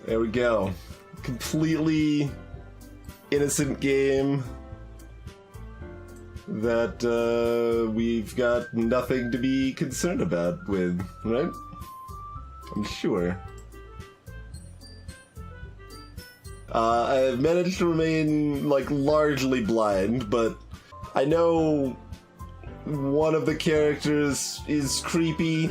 There we go. Completely innocent game that we've got nothing to be concerned about with, right? I'm sure. I've managed to remain, like, largely blind, but I know one of the characters is creepy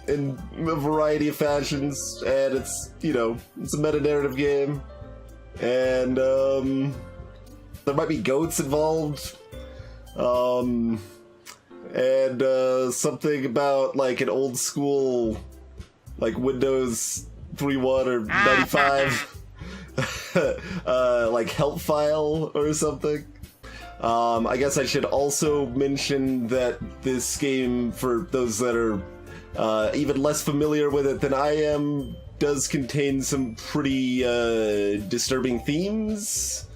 in a variety of fashions, and it's, you know, it's a meta-narrative game, and, there might be goats involved, and, something about, like, an old school, like, Windows 3.1 or 95, like, help file or something. I guess I should also mention that this game, for those that are even less familiar with it than I am, does contain some pretty disturbing themes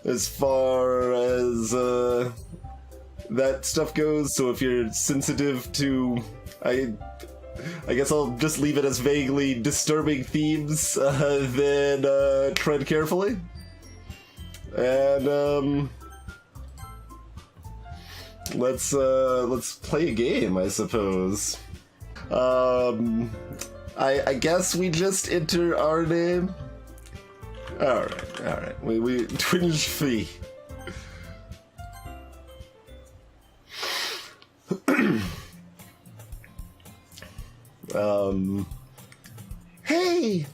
as far as that stuff goes. So if you're sensitive to, I guess I'll just leave it as vaguely disturbing themes, then tread carefully. And let's play a game, I suppose. I guess we just enter our name. Alright. We Twinge fee. Hey!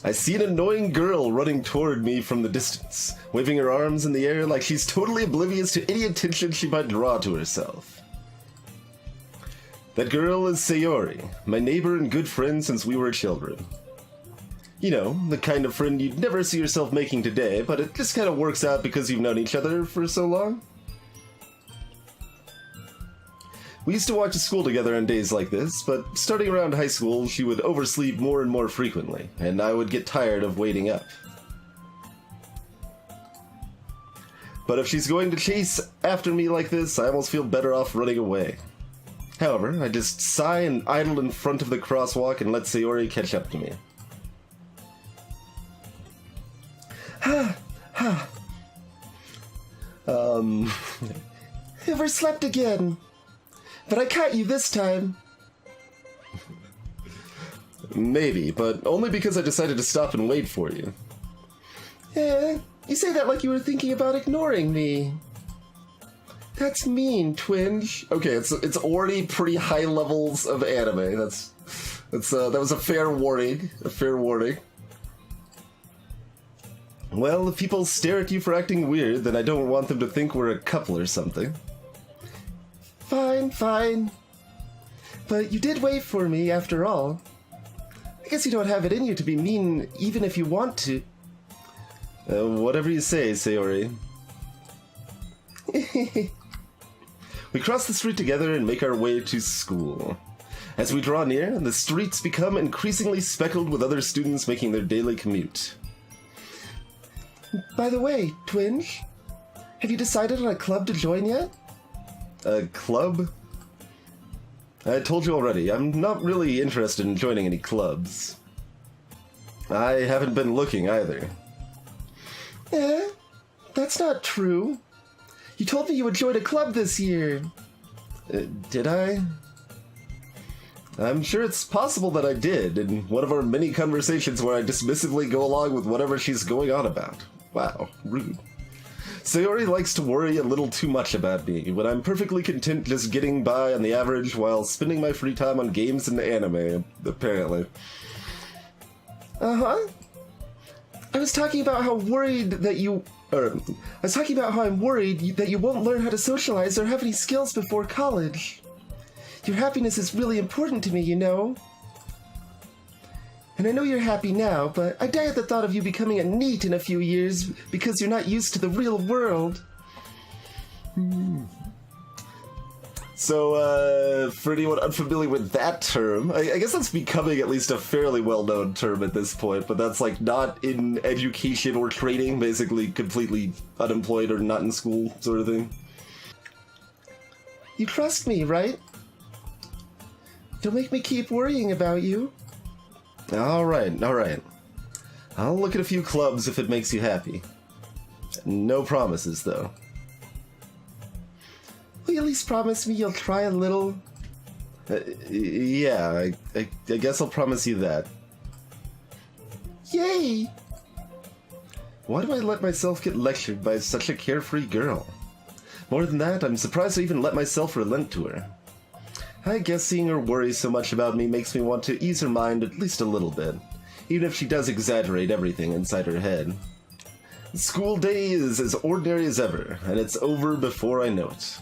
I see an annoying girl running toward me from the distance, waving her arms in the air like she's totally oblivious to any attention she might draw to herself. That girl is Sayori, my neighbor and good friend since we were children. You know, the kind of friend you'd never see yourself making today, but it just kind of works out because you've known each other for so long. We used to walk to school together on days like this, but starting around high school, she would oversleep more and more frequently, and I would get tired of waiting up. But if she's going to chase after me like this, I almost feel better off running away. However, I just sigh and idle in front of the crosswalk and let Sayori catch up to me. Overslept again. But I caught you this time. Maybe, but only because I decided to stop and wait for you. You say that like you were thinking about ignoring me. That's mean, Twinge. Okay, it's already pretty high levels of anime. That was a fair warning. Well, if people stare at you for acting weird, then I don't want them to think we're a couple or something. Fine. But you did wait for me, after all. I guess you don't have it in you to be mean, even if you want to. Whatever you say, Sayori. We cross the street together and make our way to school. As we draw near, the streets become increasingly speckled with other students making their daily commute. By the way, Twinge, have you decided on a club to join yet? A club? I told you already, I'm not really interested in joining any clubs. I haven't been looking either. That's not true. You told me you would join a club this year. Did I? I'm sure it's possible that I did, in one of our many conversations where I dismissively go along with whatever she's going on about. Wow, rude. Sayori likes to worry a little too much about me, when I'm perfectly content just getting by on the average while spending my free time on games and anime, apparently. I was talking about how I'm worried that you won't learn how to socialize or have any skills before college. Your happiness is really important to me, you know. And I know you're happy now, but I die at the thought of you becoming a NEET in a few years because you're not used to the real world. So, for anyone unfamiliar with that term, I guess that's becoming at least a fairly well-known term at this point, but that's, like, not in education or training, basically completely unemployed or not in school sort of thing. You trust me, right? Don't make me keep worrying about you. Alright, alright. I'll look at a few clubs if it makes you happy. No promises, though. Will you at least promise me you'll try a little? Yeah, I guess I'll promise you that. Yay! Why do I let myself get lectured by such a carefree girl? More than that, I'm surprised I even let myself relent to her. I guess seeing her worry so much about me makes me want to ease her mind at least a little bit, even if she does exaggerate everything inside her head. The school day is as ordinary as ever, and it's over before I know it.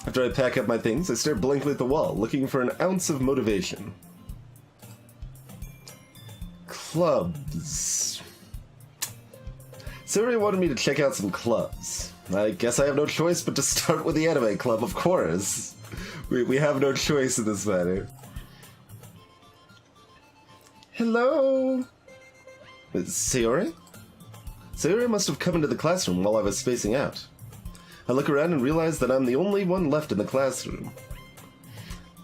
After I pack up my things, I stare blankly at the wall, looking for an ounce of motivation. Clubs. Sayori wanted me to check out some clubs. I guess I have no choice but to start with the anime club, of course. We have no choice in this matter. Hello? Sayori? Sayori must have come into the classroom while I was spacing out. I look around and realize that I'm the only one left in the classroom.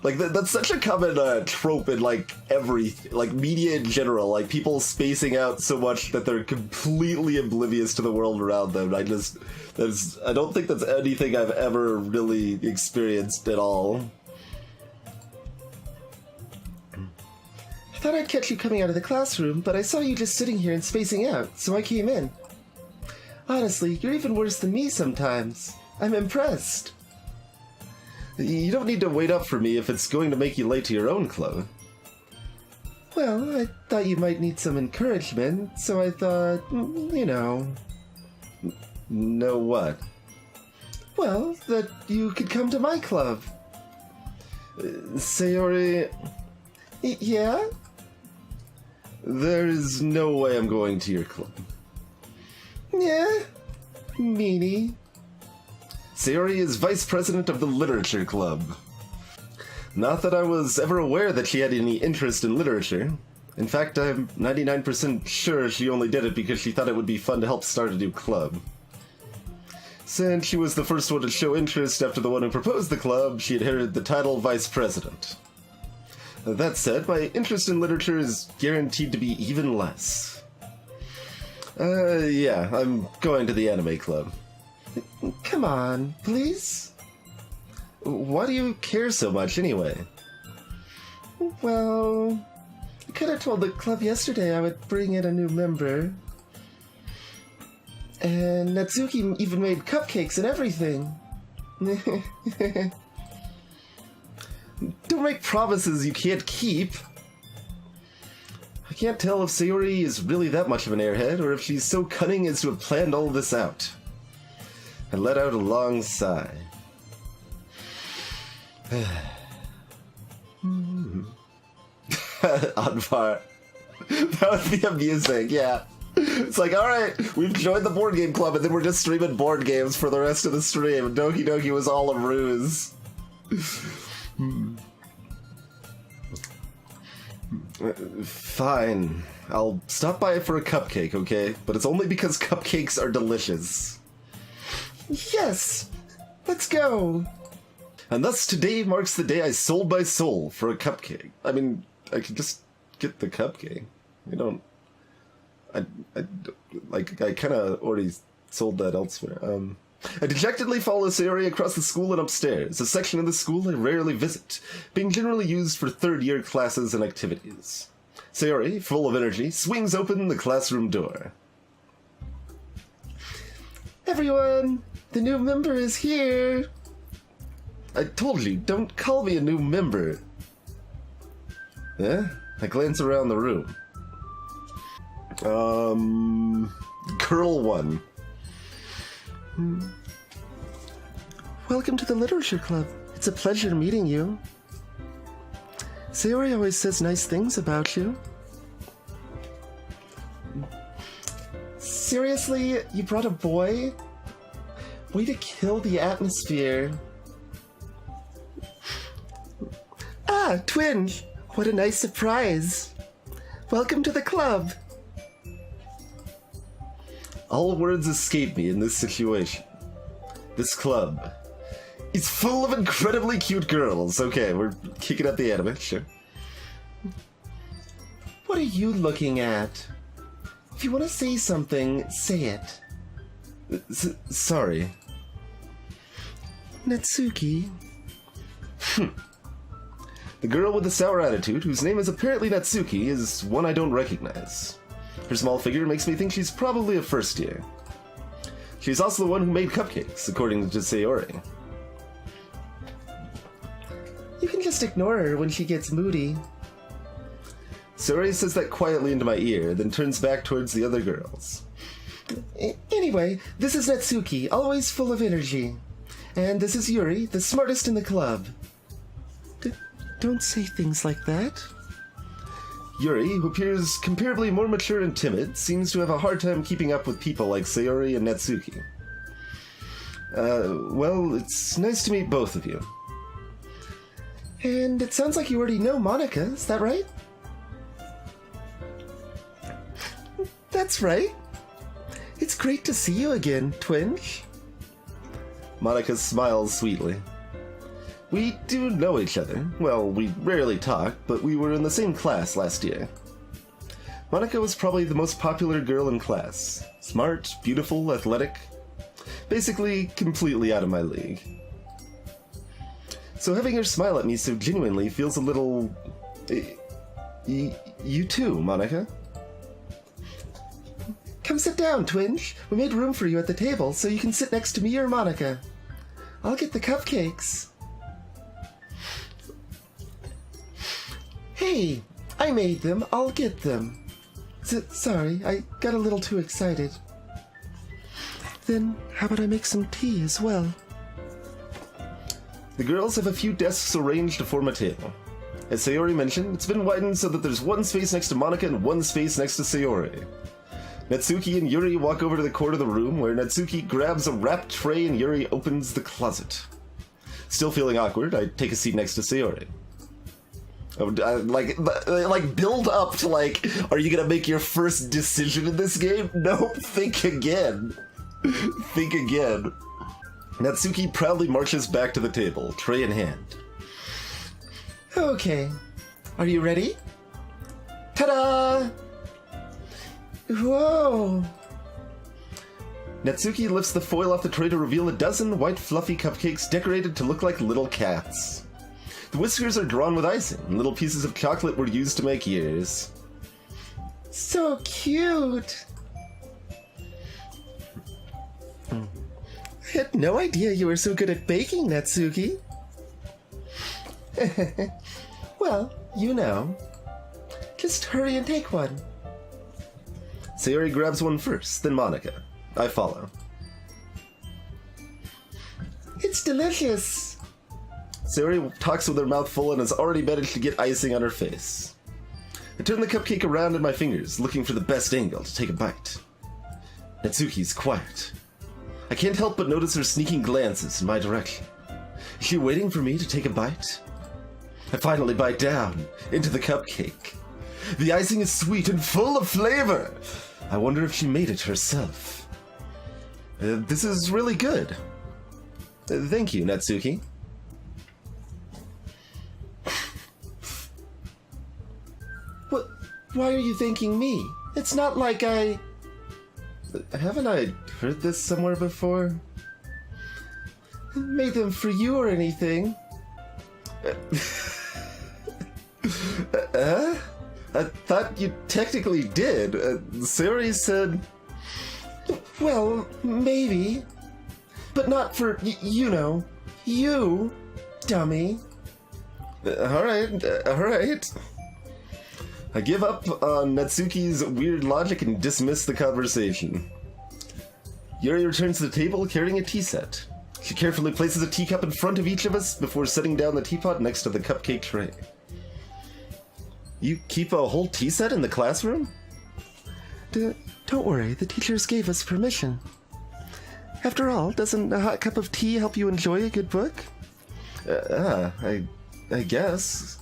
Like, that's such a common trope in, like, media in general. Like, people spacing out so much that they're completely oblivious to the world around them. I don't think that's anything I've ever really experienced at all. I thought I'd catch you coming out of the classroom, but I saw you just sitting here and spacing out, so I came in. Honestly, you're even worse than me sometimes. I'm impressed. You don't need to wait up for me if it's going to make you late to your own club. Well, I thought you might need some encouragement, so I thought, you know... Know what? Well, that you could come to my club. Sayori... Yeah? There's no way I'm going to your club. Yeah? Meanie. Sayori is vice president of the literature club. Not that I was ever aware that she had any interest in literature. In fact, I'm 99% sure she only did it because she thought it would be fun to help start a new club. Since she was the first one to show interest after the one who proposed the club, she inherited the title vice president. That said, my interest in literature is guaranteed to be even less. Yeah, I'm going to the anime club. Come on, please? Why do you care so much, anyway? Well, I could have told the club yesterday I would bring in a new member. And Natsuki even made cupcakes and everything. Don't make promises you can't keep. I can't tell if Sayori is really that much of an airhead, or if she's so cunning as to have planned all this out. I let out a long sigh. Anvar. That would be amusing, yeah. It's like, alright, we've joined the board game club and then we're just streaming board games for the rest of the stream. Doki Doki was all a ruse. Fine. I'll stop by for a cupcake, okay? But it's only because cupcakes are delicious. Yes! Let's go! And thus today marks the day I sold my soul for a cupcake. I mean, I could just get the cupcake. You don't... I kind of already sold that elsewhere. I dejectedly follow Sayori across the school and upstairs, a section of the school I rarely visit, being generally used for third-year classes and activities. Sayori, full of energy, swings open the classroom door. Everyone, the new member is here! I told you, don't call me a new member. Yeah? I glance around the room. Girl 1. Welcome to the Literature Club. It's a pleasure meeting you. Sayori always says nice things about you. Seriously? You brought a boy? Way to kill the atmosphere. Ah, Twinge! What a nice surprise. Welcome to the club. All words escape me in this situation. This club. It's full of incredibly cute girls. Okay, we're kicking up the anime, sure. What are you looking at? If you want to say something, say it. Sorry. Natsuki. The girl with the sour attitude, whose name is apparently Natsuki, is one I don't recognize. Her small figure makes me think she's probably a first year. She's also the one who made cupcakes, according to Sayori. You can just ignore her when she gets moody. Sayori says that quietly into my ear, then turns back towards the other girls. Anyway, this is Natsuki, always full of energy. And this is Yuri, the smartest in the club. Don't say things like that. Yuri, who appears comparably more mature and timid, seems to have a hard time keeping up with people like Sayori and Natsuki. Well, it's nice to meet both of you. And it sounds like you already know Monica, is that right? That's right. It's great to see you again, Twinge. Monica smiles sweetly. We do know each other. Well, we rarely talk, but we were in the same class last year. Monica was probably the most popular girl in class. Smart, beautiful, athletic. Basically, completely out of my league. So having her smile at me so genuinely feels a little... You too, Monica. Come sit down, Twinge. We made room for you at the table, so you can sit next to me or Monica. I'll get the cupcakes. Hey, I made them. I'll get them. Sorry, I got a little too excited. Then how about I make some tea as well? The girls have a few desks arranged to form a table. As Sayori mentioned, it's been widened so that there's one space next to Monica and one space next to Sayori. Natsuki and Yuri walk over to the corner of the room, where Natsuki grabs a wrapped tray and Yuri opens the closet. Still feeling awkward, I take a seat next to Sayori. Like build up to like, are you gonna make your first decision in this game? Nope, think again. Think again. Natsuki proudly marches back to the table, tray in hand. Okay, are you ready? Ta-da! Whoa! Natsuki lifts the foil off the tray to reveal a dozen white fluffy cupcakes decorated to look like little cats. The whiskers are drawn with icing, and little pieces of chocolate were used to make ears. So cute! I had no idea you were so good at baking, Natsuki. Well, you know. Just hurry and take one. Sayori grabs one first, then Monica. I follow. It's delicious! Sayori talks with her mouth full and has already managed to get icing on her face. I turn the cupcake around in my fingers, looking for the best angle to take a bite. Natsuki's quiet. I can't help but notice her sneaking glances in my direction. Is she waiting for me to take a bite? I finally bite down into the cupcake. The icing is sweet and full of flavor. I wonder if she made it herself. This is really good. Thank you, Natsuki. What? Why are you thanking me? It's not like I... Haven't I heard this somewhere before? Made them for you or anything. I thought you technically did. Sayori said... Well, maybe. But not for, you know, you, dummy. Alright. I give up on Natsuki's weird logic and dismiss the conversation. Yuri returns to the table carrying a tea set. She carefully places a teacup in front of each of us before setting down the teapot next to the cupcake tray. You keep a whole tea set in the classroom? Don't worry, the teachers gave us permission. After all, doesn't a hot cup of tea help you enjoy a good book? I guess.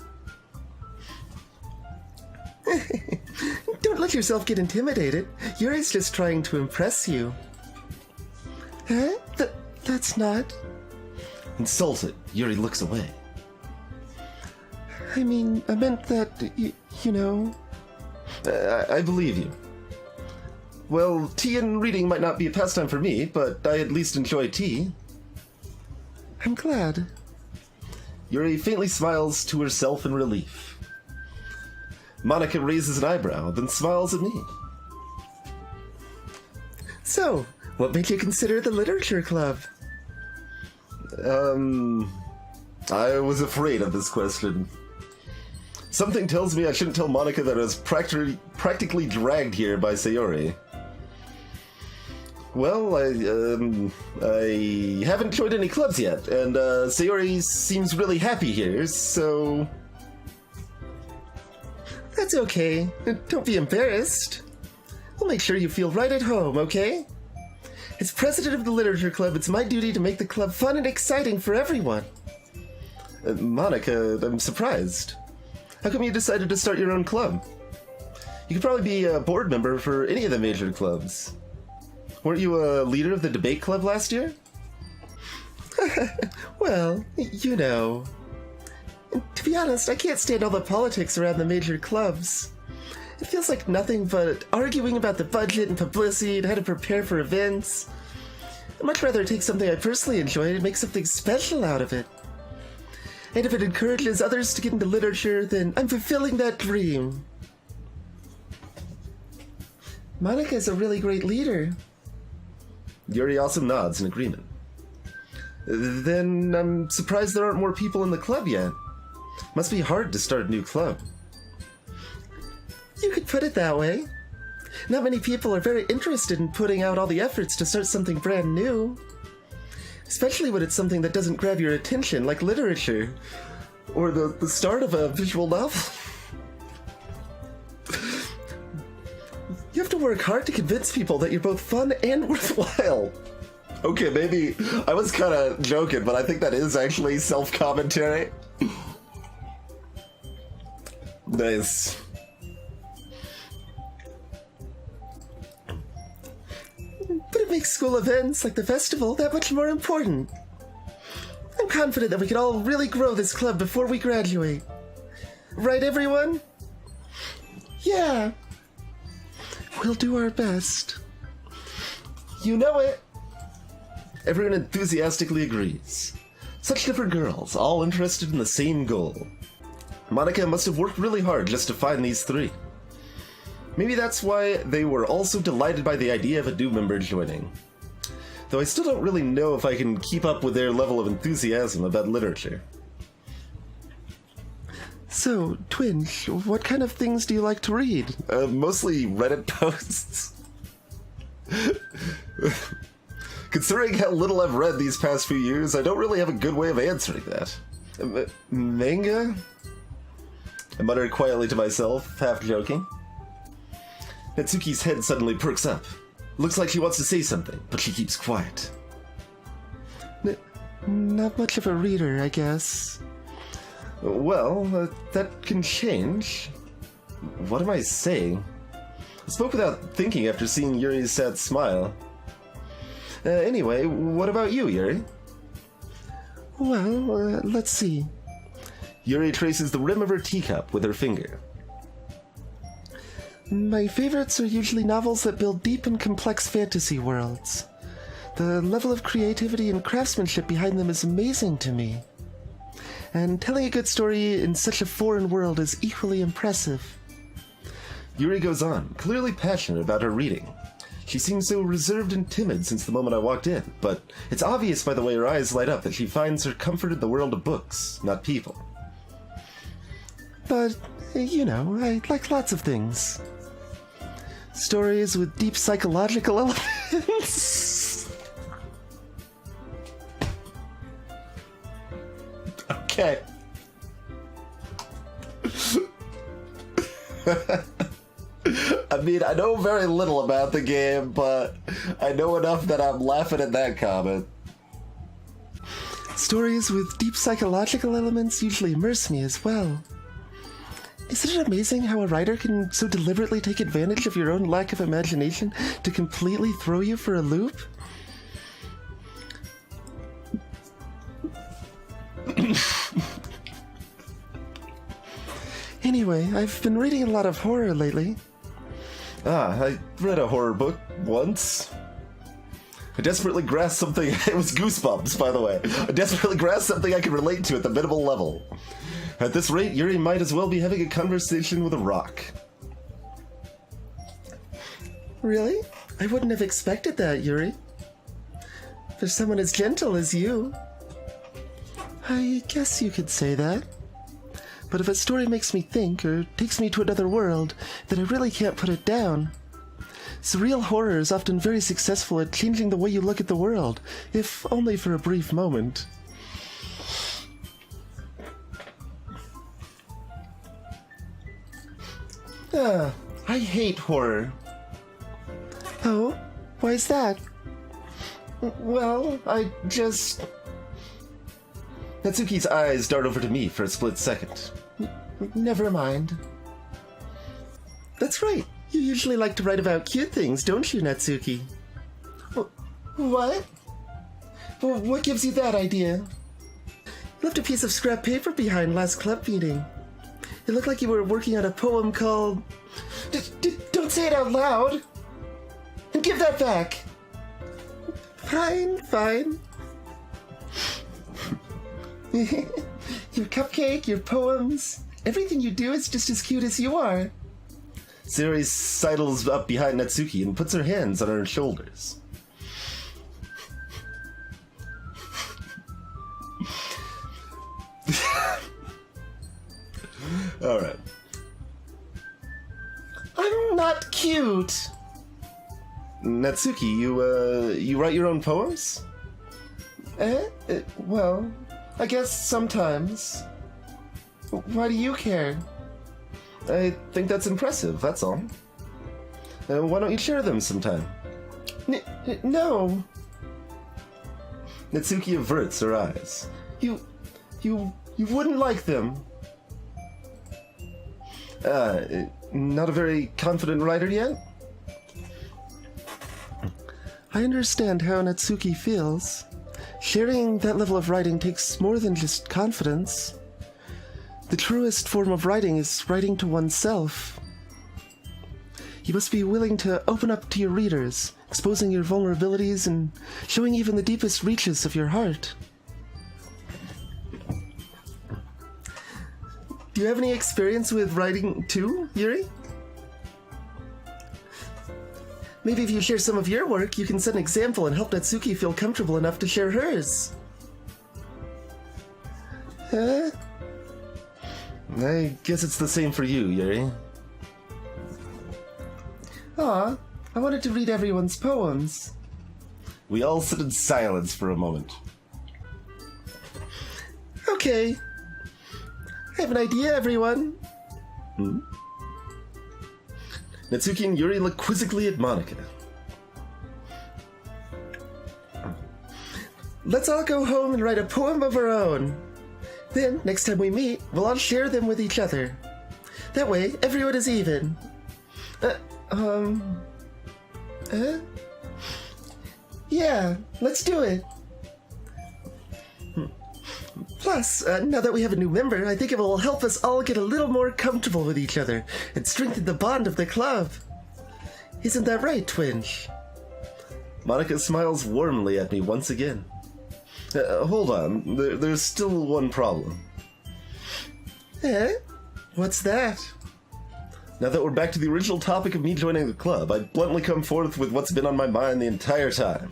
Don't let yourself get intimidated. Yuri's just trying to impress you. Huh? That's not... Insulted, Yuri looks away. I mean, I meant that, you know... I believe you. Well, tea and reading might not be a pastime for me, but I at least enjoy tea. I'm glad. Yuri faintly smiles to herself in relief. Monica raises an eyebrow, then smiles at me. So, what made you consider the literature club? I was afraid of this question. Something tells me I shouldn't tell Monica that I was practically dragged here by Sayori. Well, I haven't joined any clubs yet, and Sayori seems really happy here, so... That's okay. Don't be embarrassed. We'll make sure you feel right at home, okay? As president of the Literature Club, it's my duty to make the club fun and exciting for everyone. Monica, I'm surprised. How come you decided to start your own club? You could probably be a board member for any of the major clubs. Weren't you a leader of the debate club last year? Well, you know. To be honest, I can't stand all the politics around the major clubs. It feels like nothing but arguing about the budget and publicity and how to prepare for events. I'd much rather take something I personally enjoy and make something special out of it. And if it encourages others to get into literature, then I'm fulfilling that dream. Monica is a really great leader. Yuri also nods in agreement. Then I'm surprised there aren't more people in the club yet. Must be hard to start a new club. You could put it that way. Not many people are very interested in putting out all the efforts to start something brand new. Especially when it's something that doesn't grab your attention, like literature. Or the start of a visual novel. You have to work hard to convince people that you're both fun and worthwhile. Okay, maybe I was kind of joking, but I think that is actually self-commentary. Nice. But it makes school events like the festival that much more important. I'm confident that we can all really grow this club before we graduate. Right, everyone? Yeah. We'll do our best. You know it. Everyone enthusiastically agrees. Such different girls, all interested in the same goal. Monica must have worked really hard just to find these three. Maybe that's why they were all so delighted by the idea of a new member joining. Though I still don't really know if I can keep up with their level of enthusiasm about literature. So, Twinge, what kind of things do you like to read? Mostly Reddit posts. Considering how little I've read these past few years, I don't really have a good way of answering that. Manga? I muttered quietly to myself, half joking. Natsuki's head suddenly perks up. Looks like she wants to say something, but she keeps quiet. Not much of a reader, I guess. Well, that can change. What am I saying? I spoke without thinking after seeing Yuri's sad smile. Anyway, what about you, Yuri? Well, let's see. Yuri traces the rim of her teacup with her finger. My favorites are usually novels that build deep and complex fantasy worlds. The level of creativity and craftsmanship behind them is amazing to me. And telling a good story in such a foreign world is equally impressive. Yuri goes on, clearly passionate about her reading. She seems so reserved and timid since the moment I walked in, but it's obvious by the way her eyes light up that she finds her comfort in the world of books, not people. But, you know, I like lots of things. Stories with deep psychological elements. Okay. I mean, I know very little about the game, but I know enough that I'm laughing at that comment. Stories with deep psychological elements usually immerse me as well. Isn't it amazing how a writer can so deliberately take advantage of your own lack of imagination to completely throw you for a loop? Anyway, I've been reading a lot of horror lately. I read a horror book once. I desperately grasped something. It was Goosebumps, by the way. I desperately grasped something I could relate to at the minimal level. At this rate, Yuri might as well be having a conversation with a rock. Really? I wouldn't have expected that, Yuri. For someone as gentle as you. I guess you could say that. But if a story makes me think, or takes me to another world, then I really can't put it down. Surreal horror is often very successful at changing the way you look at the world, if only for a brief moment. I hate horror. Oh? Why is that? Well, I just... Natsuki's eyes dart over to me for a split second. Never mind. That's right. You usually like to write about cute things, don't you, Natsuki? What? What gives you that idea? You left a piece of scrap paper behind last club meeting. It looked like you were working on a poem called... Don't say it out loud! And give that back! Fine. Your cupcake, your poems, everything you do is just as cute as you are. Sayori sidles up behind Natsuki and puts her hands on her shoulders. Alright. I'm not cute. Natsuki, you write your own poems? Well, I guess sometimes. Why do you care? I think that's impressive, that's all. Why don't you share them sometime? No. Natsuki averts her eyes. You wouldn't like them. Not a very confident writer yet? I understand how Natsuki feels. Sharing that level of writing takes more than just confidence. The truest form of writing is writing to oneself. You must be willing to open up to your readers, exposing your vulnerabilities and showing even the deepest reaches of your heart. Do you have any experience with writing too, Yuri? Maybe if you share some of your work, you can set an example and help Natsuki feel comfortable enough to share hers. Huh? I guess it's the same for you, Yuri. Aw, I wanted to read everyone's poems. We all sit in silence for a moment. Okay. I have an idea, everyone. Natsuki and Yuri look quizzically at Monika. Let's all go home and write a poem of our own. Then, next time we meet, we'll all share them with each other. That way, everyone is even. Yeah, let's do it. Plus, now that we have a new member, I think it will help us all get a little more comfortable with each other and strengthen the bond of the club. Isn't that right, Twinge? Monika smiles warmly at me once again. Hold on, there's still one problem. What's that? Now that we're back to the original topic of me joining the club, I bluntly come forth with what's been on my mind the entire time.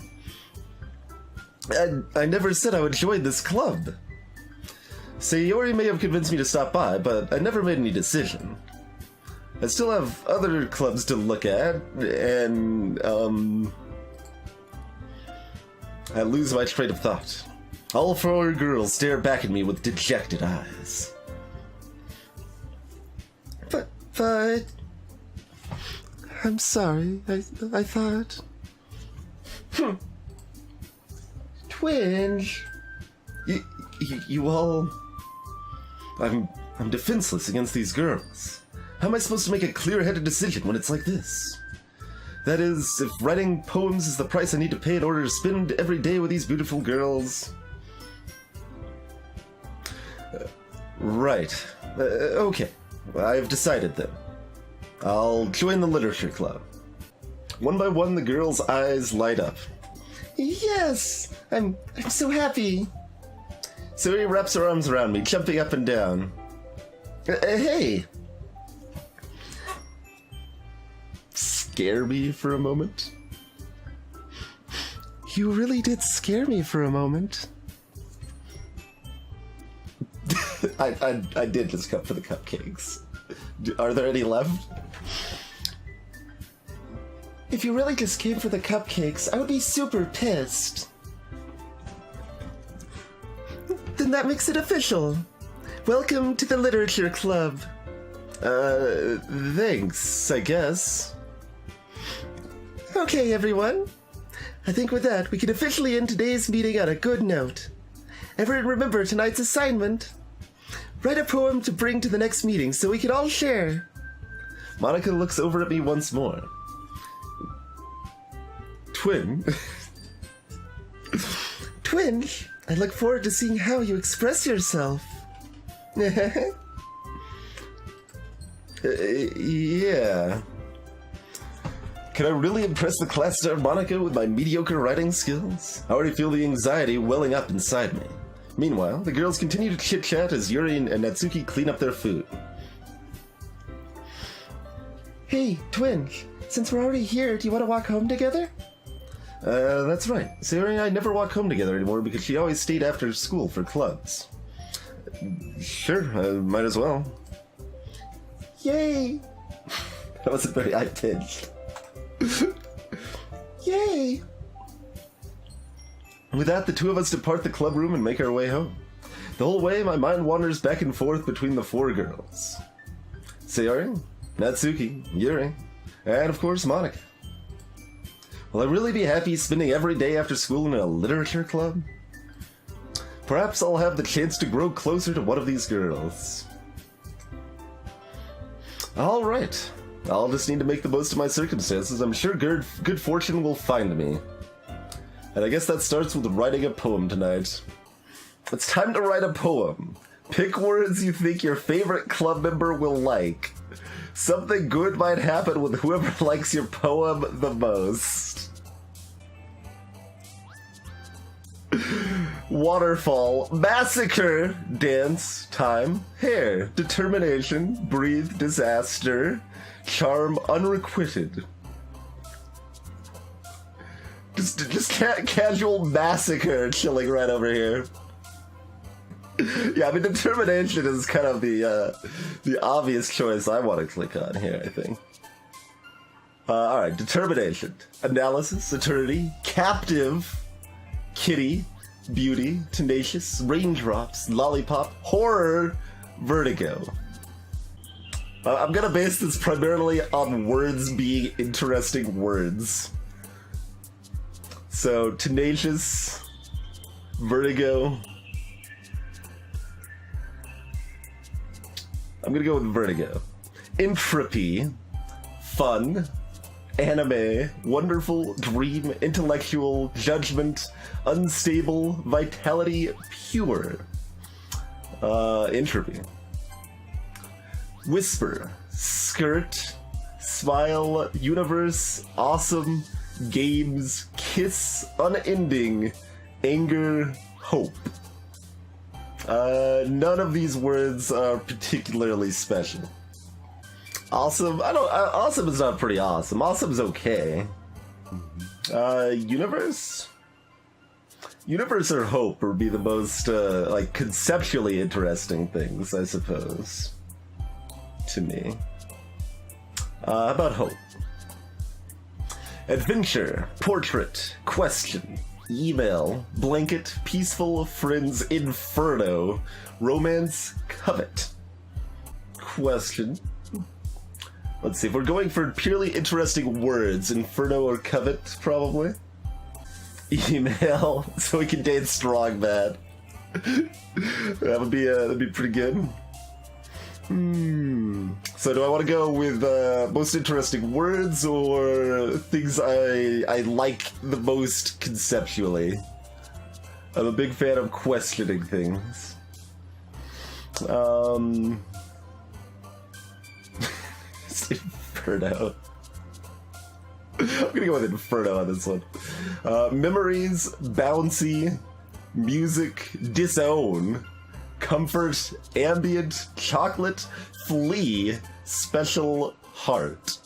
I never said I would join this club. Sayori may have convinced me to stop by, but I never made any decision. I still have other clubs to look at, and, I lose my train of thought. All four girls stare back at me with dejected eyes. But... I'm sorry, I thought... Twinge... You all... I'm defenseless against these girls. How am I supposed to make a clear-headed decision when it's like this? That is, if writing poems is the price I need to pay in order to spend every day with these beautiful girls... Right. Okay. I've decided then. I'll join the literature club. One by one, the girl's eyes light up. Yes! I'm so happy. Sayori wraps her arms around me, jumping up and down. Hey! Scare me for a moment? You really did scare me for a moment. I did just come for the cupcakes. Are there any left? If you really just came for the cupcakes, I would be super pissed. Then that makes it official. Welcome to the literature club. Thanks, I guess. Okay, everyone. I think with that, we can officially end today's meeting on a good note. Everyone remember tonight's assignment. Write a poem to bring to the next meeting so we can all share. Monica looks over at me once more. Twin. Twinge, I look forward to seeing how you express yourself. Yeah. Can I really impress the class star Monica with my mediocre writing skills? I already feel the anxiety welling up inside me. Meanwhile, the girls continue to chit-chat as Yuri and Natsuki clean up their food. Hey, Twinge, since we're already here, do you want to walk home together? That's right. Sayori and I never walk home together anymore because she always stayed after school for clubs. Sure, might as well. Yay! That wasn't very high-pitched. Yay! With that, the two of us depart the club room and make our way home. The whole way, my mind wanders back and forth between the four girls. Sayori, Natsuki, Yuri, and of course Monica. Will I really be happy spending every day after school in a literature club? Perhaps I'll have the chance to grow closer to one of these girls. Alright, I'll just need to make the most of my circumstances. I'm sure good fortune will find me. And I guess that starts with writing a poem tonight. It's time to write a poem. Pick words you think your favorite club member will like. Something good might happen with whoever likes your poem the most. Waterfall, massacre, dance, time, hair, determination, breathe, disaster, charm, unrequited. Just casual massacre chilling right over here. Yeah, I mean, determination is kind of the obvious choice I want to click on here, I think. Alright, determination. Analysis, eternity, captive, kitty, beauty, tenacious, raindrops, lollipop, horror, vertigo. I'm gonna base this primarily on words being interesting words. So, tenacious, vertigo. I'm gonna go with vertigo. Entropy, fun, anime, wonderful, dream, intellectual, judgment, unstable, vitality, pure. Entropy. Whisper, skirt, smile, universe, awesome, games, kiss, unending, anger, hope. None of these words are particularly special. Awesome, awesome is not pretty awesome. Awesome is okay. Universe? Universe or hope would be the most, like, conceptually interesting things, I suppose. To me. How about hope? Adventure, portrait, question, email, blanket, peaceful, friends, inferno, romance, covet. Question. Let's see, if we're going for purely interesting words, inferno or covet, probably. Email, so we can date strong man. That'd be pretty good. So do I want to go with most interesting words or things I like the most conceptually? I'm a big fan of questioning things. Inferno. I'm gonna go with Inferno on this one. Memories, bouncy, music, disown, comfort, ambient, chocolate, flea, special, heart.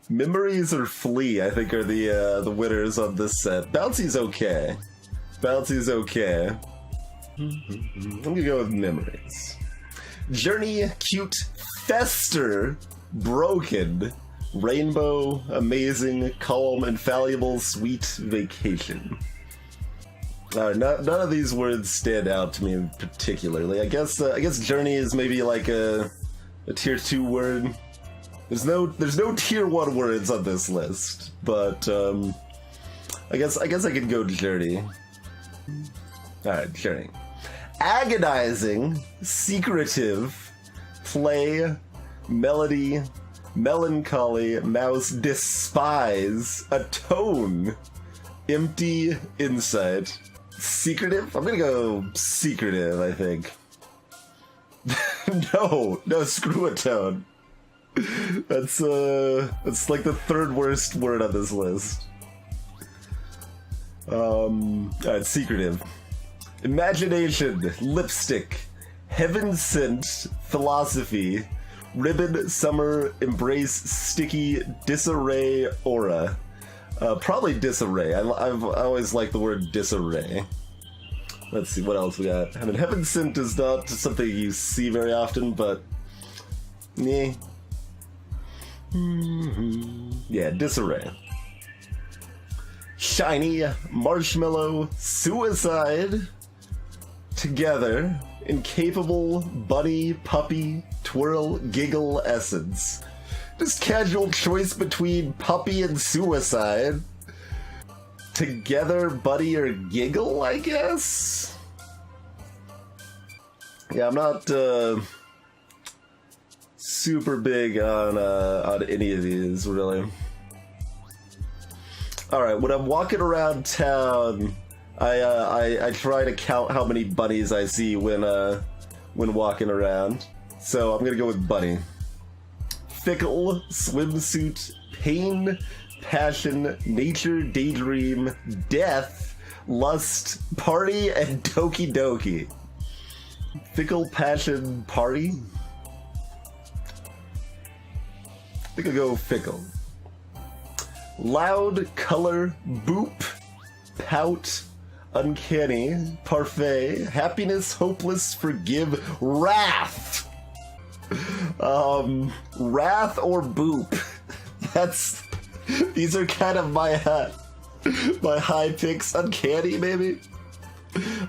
Memories or Flea, I think, are the winners on this set. Bouncy's okay. Bouncy's okay. I'm gonna go with Memories. Journey, cute, fester, broken, rainbow, amazing, calm, infallible, sweet, vacation. None of these words stand out to me particularly. I guess Journey is maybe like a tier 2 word. There's no tier 1 words on this list, but I guess I could go Journey. Alright, Journey. Agonizing, secretive, play, melody, melancholy, mouse, despise, atone, empty, insight. Secretive? I'm gonna go secretive, I think. No, screw atone. That's like the 3rd worst word on this list. Alright, secretive. Imagination, lipstick, heaven sent, philosophy, ribbon, summer, embrace, sticky, disarray, aura. Probably disarray. I always like the word disarray. Let's see what else we got. I mean, heaven sent is not something you see very often, but yeah. Yeah, disarray. Shiny, marshmallow, suicide, together, incapable, bunny, puppy, twirl, giggle, essence. Just casual choice between puppy and suicide. Together, buddy, or giggle, I guess? Yeah, I'm not super big on any of these, really. Alright, when I'm walking around town, I try to count how many bunnies I see when walking around. So I'm gonna go with bunny. Fickle, swimsuit, pain, passion, nature, daydream, death, lust, party, and Doki Doki. Fickle, passion, party? I think I'll go fickle. Loud, color, boop, pout, uncanny, parfait, happiness, hopeless, forgive, wrath. Wrath or boop. These are kind of my high picks. Uncanny, maybe.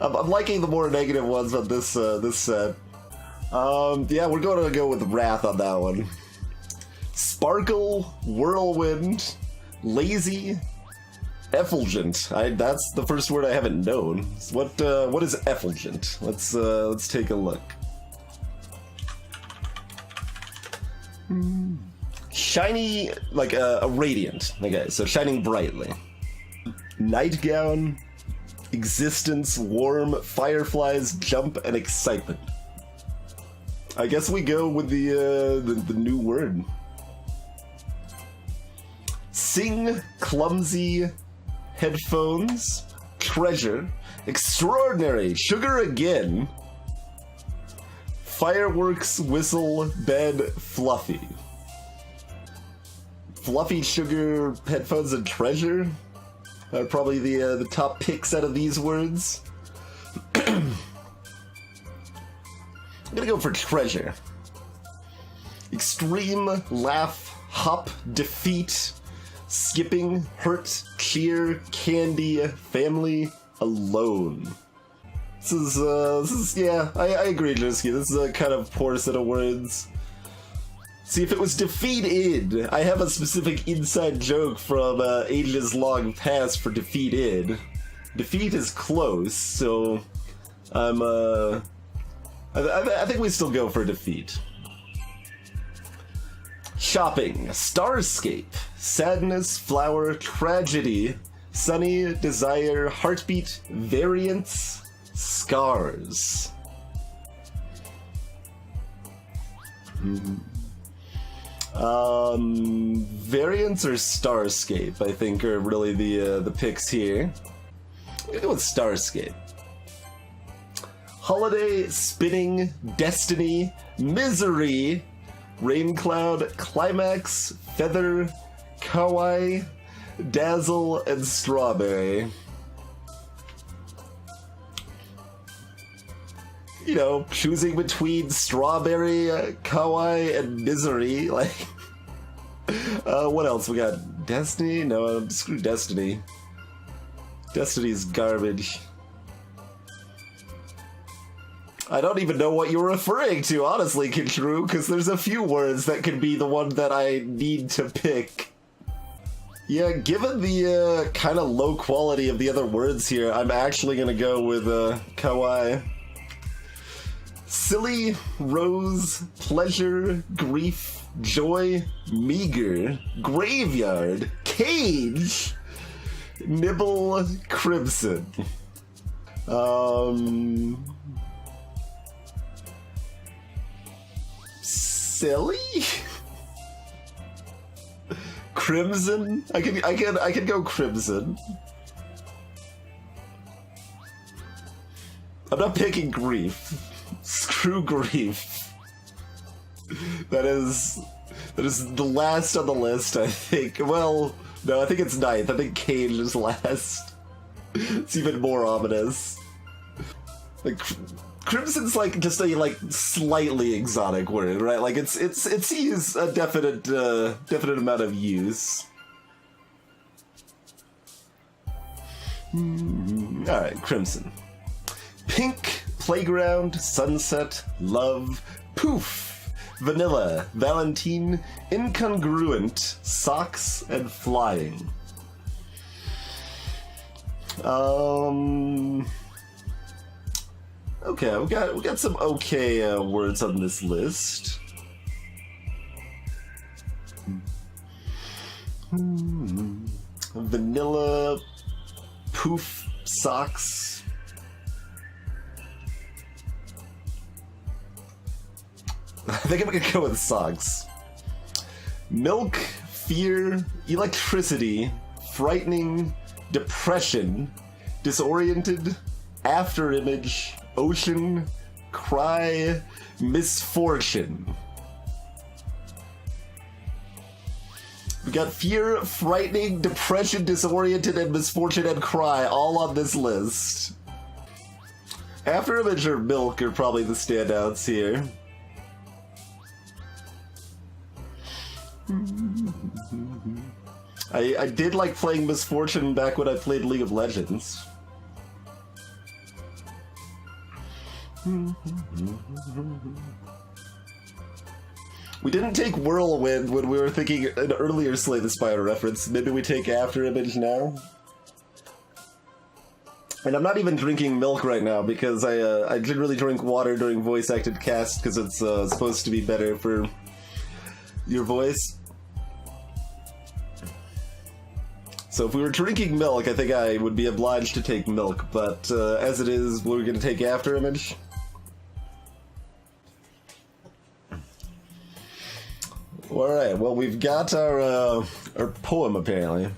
I'm liking the more negative ones on this set. Yeah, we're going to go with wrath on that one. Sparkle, whirlwind, lazy, effulgent. That's the first word I haven't known. What is effulgent? Let's take a look. Shiny, like a radiant. Okay, so shining brightly. Nightgown, existence, warm, fireflies, jump, and excitement. I guess we go with the new word. Sing, clumsy, headphones, treasure, extraordinary, sugar again, fireworks, whistle, bed, fluffy. Fluffy, sugar, headphones, and treasure are probably the top picks out of these words. I'm gonna go for treasure. Extreme, laugh, hop, defeat, skipping, hurt, cheer, candy, family, alone. This is yeah, I agree, Jersky. This is a kind of poor set of words. See, if it was defeated, I have a specific inside joke from ages long past for defeated. Defeat is close, so I think we still go for defeat. Shopping, starscape, sadness, flower, tragedy, sunny, desire, heartbeat, variance, scars. Variants or Starscape, I think, are really the picks here. I'm gonna go with Starscape. Holiday, Spinning, Destiny, Misery, Raincloud, Climax, Feather, Kawaii, Dazzle, and Strawberry. You know, choosing between Strawberry, Kawaii, and Misery, like... what else? We got Destiny? No, screw Destiny. Destiny's garbage. I don't even know what you're referring to, honestly, Kintrue, because there's a few words that could be the one that I need to pick. Yeah, given the kind of low quality of the other words here, I'm actually gonna go with Kawaii. Silly, Rose, Pleasure, Grief, Joy, Meager, Graveyard, Cage, Nibble, Crimson. Silly? Crimson? I can go Crimson. I'm not picking Grief. Screw Grief. That is the last on the list, I think. Well, no, I think it's ninth. I think Cage is last. It's even more ominous. Like, Crimson's like just a slightly exotic word, right? Like it sees a definite amount of use. All right, Crimson. Pink, Playground, Sunset, Love, Poof, Vanilla, Valentine, Incongruent, Socks, and Flying. Okay, we got some okay words on this list. Vanilla, Poof, Socks. I think I'm gonna go with Socks. Milk, Fear, Electricity, Frightening, Depression, Disoriented, Afterimage, Ocean, Cry, Misfortune. We got Fear, Frightening, Depression, Disoriented, and Misfortune and Cry all on this list. Afterimage or Milk are probably the standouts here. I did like playing Misfortune back when I played League of Legends. We didn't take Whirlwind when we were thinking an earlier Slay the Spire reference. Maybe we take Afterimage now? And I'm not even drinking milk right now because I generally drink water during voice-acted cast because it's supposed to be better for your voice. So if we were drinking milk, I think I would be obliged to take milk, but as it is, we're going to take Afterimage. Alright, well we've got our poem apparently.